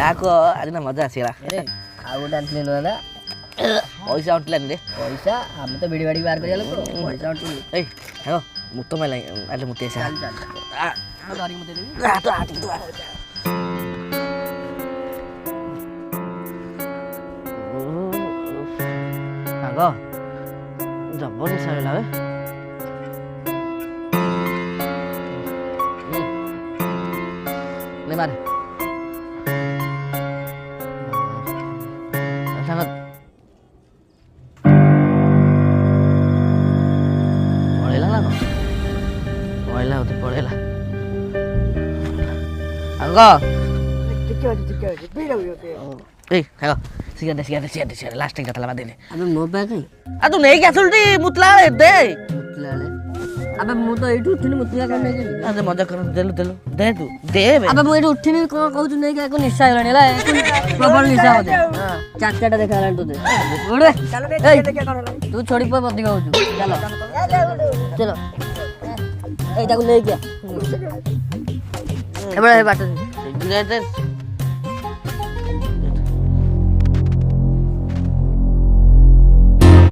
ତାକୁ ଆଜି ନା ମଜା ଆସିଗଲା। ଆଉ ଗୋଟେ ଆଣିଥିଲି ନୂଆ ପଇସା ଅଣ୍ଟିଲାନି ରେ। ପଇସା ଆମେ ତ ବିଡ଼ି ବାଡ଼ି ବାହାର କରିବା ଲୋକ ପଇସା ଅଣ୍ଟୁନି। ଏଇ ହେଲୋ ମୁଁ ତ ମାଇଲା ଆଲେ ମୁତେ ସା ଧରିକି ମୁତେ ଦେବି। ସାଙ୍ଗ ଜବର ନିଶା ହେଲା ବେ। ले मार साଙ୍ଗ ପଳେଇଲା ନା କଣ? ପଳେଇଲା ବୋଧେ ପଳେଇଲା। ସାଙ୍ଗ ଏଇ ସାଙ୍ଗ ସିଗାରେଟ ଲାଷ୍ଟ ଟାଇମ୍ କଥା ଲା ଦେନେ। ଆବେ ମୋ ବ୍ୟାଗ୍ କାଇଁ? ଆ ତୁ ନେଇକି ଆସିଲୁ ଟି ମୁତଲା ବେଳେ ଦେ। ମୁତଲା ବେଳେ ଆବେ ମୁଁ ତ ଏଇଠୁ ଉଠିନି ମୁତଲା କାଇଁ ନେଇ ଯିବି? ଆରେ ମଜା କର ଦେଲୁ ଦେଲୁ ଦେ ତୁ ଦେ ବେ। ଆବେ ମୁଁ ଏଇଠୁ ଉଠିନି କଣ କହୁଛୁ ନେଇକି ଆକୁ ନିଶା ହେଇଗଲାଣି ହେଲା ପ୍ରବଳ ନିଶା ବୋଧେ। ଚାରିଟା ଦେଖା ହେଲାଣି ତୋତେ ତୁ ଛୋଡ଼ି ପା ଅଧିକ ହଉଛୁ। ଚାଲ ଚାଲ ଏଇଟାକୁ ନେଇକି ଆ ଏବେଳେ ବାଟ